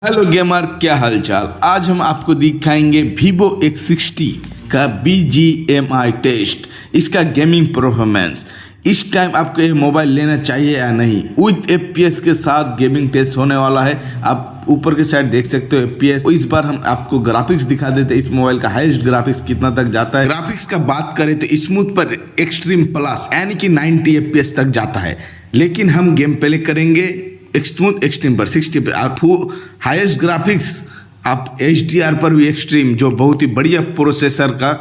Hello gamer, क्या हालचाल। आज हम आपको दिखाएंगे Vivo X60 का BGMI टेस्ट, इसका गेमिंग परफॉर्मेंस। इस टाइम आपको ये मोबाइल लेना चाहिए या नहीं। विद FPS के साथ गेमिंग टेस्ट होने वाला है। आप ऊपर के साइड देख सकते हो FPS। इस बार हम आपको ग्राफिक्स दिखा देते हैं, इस मोबाइल का हाईएस्ट ग्राफिक्स कितना तक जाता है। ग्राफिक्स का बात करें तो स्मूथ पर एक्सट्रीम प्लस यानी कि 90 FPS तक जाता है, लेकिन हम गेम प्ले करेंगे स्मूथ एक्सट्रीम पर 60 पे। आप हाईएस्ट ग्राफिक्स आप HDR पर भी एक्सट्रीम, जो बहुत ही बढ़िया प्रोसेसर का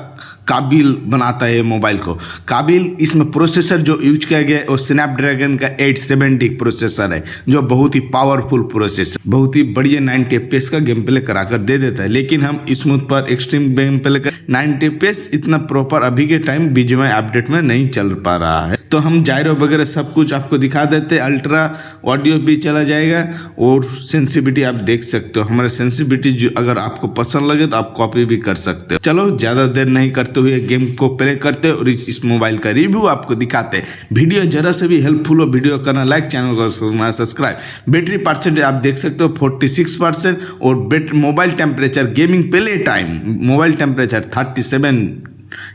काबिल बनाता है मोबाइल को। काबिल इसमें प्रोसेसर जो यूज किया गया है वो स्नैपड्रैगन का 870 प्रोसेसर है, जो बहुत ही पावरफुल प्रोसेसर, बहुत ही बढ़िया 90 FPS का गेम प्ले कराकर दे देता है। लेकिन हम स्मूथ पर एक्सट्रीम गेम प्ले कर 90 FPS इतना प्रॉपर अभी के टाइम BGMI अपडेट में नहीं चल पा रहा है, तो हम जायरो वगैरह सब कुछ आपको दिखा देते हैं। अल्ट्रा ऑडियो भी चला जाएगा और सेंसिटिविटी आप देख सकते हो। हमारा सेंसिटिविटी जो अगर आपको पसंद लगे तो आप कॉपी भी कर सकते हो। चलो ज्यादा देर नहीं करते हुए गेम को प्ले करते और इस मोबाइल का रिव्यू आपको दिखाते हैं। वीडियो जरा से भी हेल्पफुल हो, वीडियो करना लाइक, चैनल को सब्सक्राइब। बैटरी परसेंटेज आप देख सकते हो 46% और mobile temperature gaming play time mobile temperature 37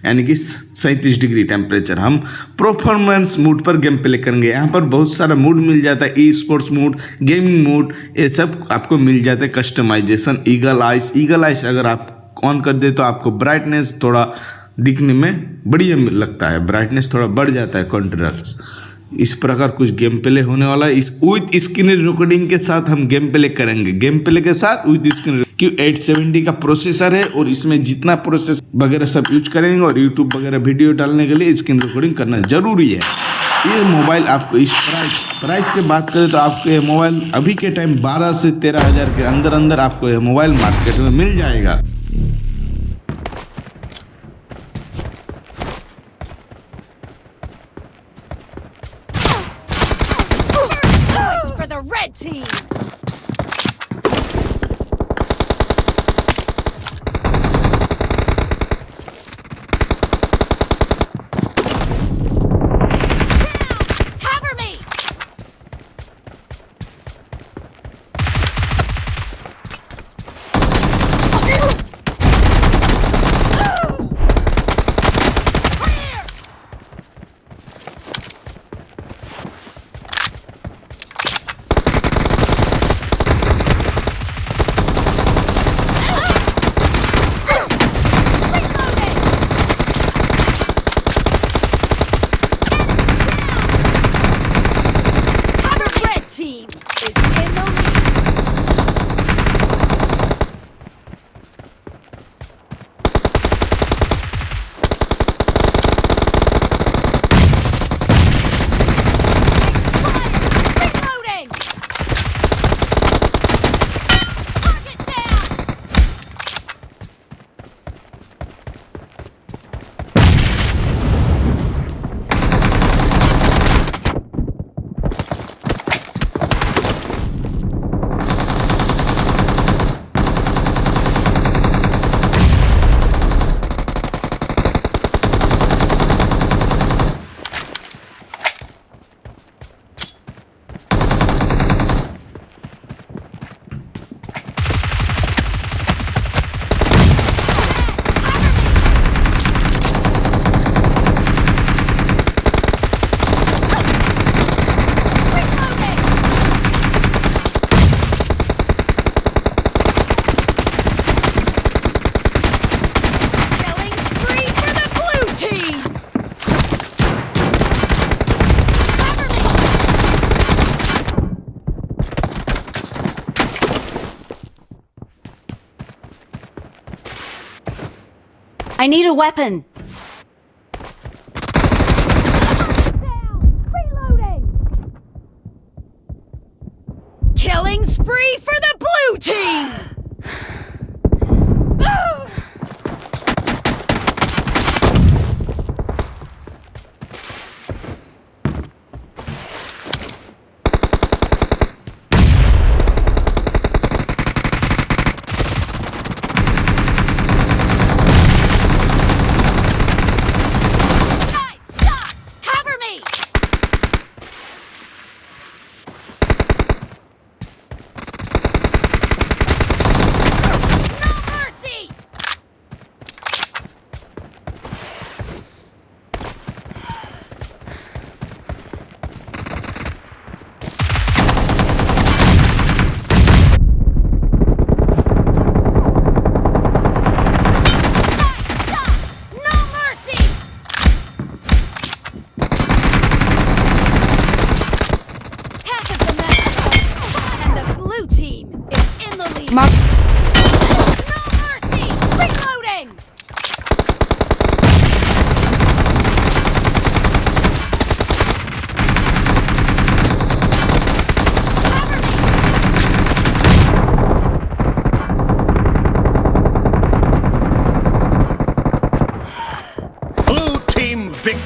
यानी कि 37 डिग्री टेम्परेचर। हम परफॉर्मेंस मूड पर गेम प्ले करेंगे। यहाँ पर बहुत सारा मूड मिल जाता है, स्पोर्ट्स मूड, गेमिंग मूड, ये सब आपको मिल जाता है। कस्टमाइजेशन ईगल आइस अगर आप ऑन कर दे तो आपको ब्राइटनेस थोड़ा दिखने में बढ़िया लगता है, ब्राइटनेस थोड़ा बढ़ जाता है, कॉन्ट्रास्ट। इस प्रकार कुछ गेम प्ले होने वाला है। इस विद स्क्रीन रिकॉर्डिंग के साथ हम गेम प्ले करेंगे। गेम प्ले के साथ विद स्क्रीन, क्योंकि 870 का प्रोसेसर है और इसमें जितना प्रोसेस वगैरह सब यूज करेंगे और यूट्यूब वगैरह वीडियो डालने के लिए स्क्रीन रिकॉर्डिंग करना जरूरी है। ये मोबाइल आपको इस प्राइस के बात करें तो आपको ये मोबाइल अभी के टाइम 12 से 13 हज़ार के अंदर आपको ये मोबाइल मार्केट में मिल जाएगा। For the red team. Cover me. I need a weapon. Reloading. Killing spree for the blue team.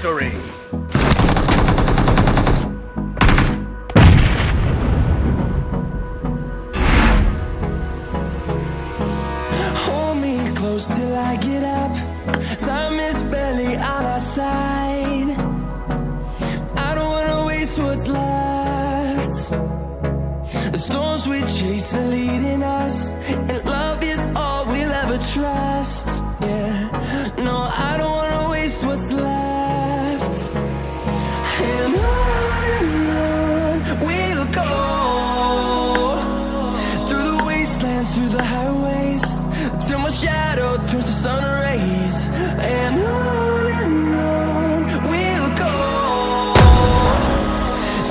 victory! Hold me close till I get up. Time is barely on our side. I don't wanna waste what's left. The storms we chase are leading us, and love is all we'll ever trust. Yeah, no, I don't wanna waste what's left. And on we'll go, through the wastelands, through the highways, till my shadow turns to sun rays. And on we'll go,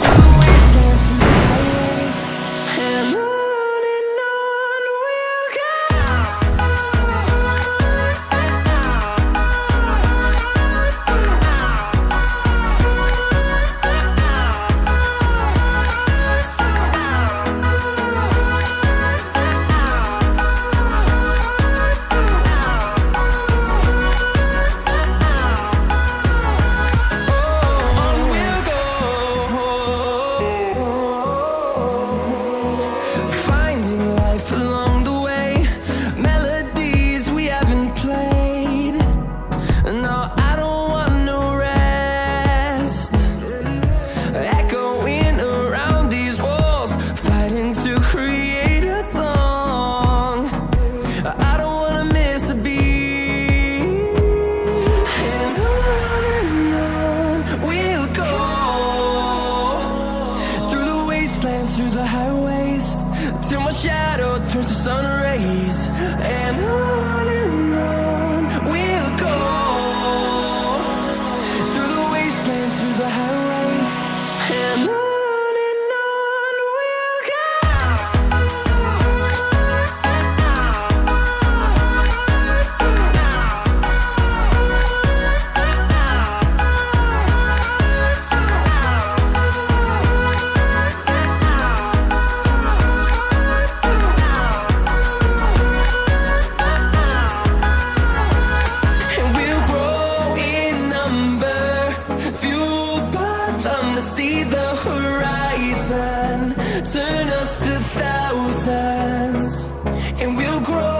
through the wastelands, through the highways, and on we'll go. On we'll go, finding life along the way, melodies we haven't played. No, I don't want no rest, echoing around these walls, fighting to create a song. I don't wanna miss a beat. And on we'll go, through the wastelands, through the highways, till my shadow turns to sun rays. And on we'll go, through the wastelands, through the highways, and on we'll go. And we'll grow in number, fueled by them to see the horizon, turn us to thousands. And we'll grow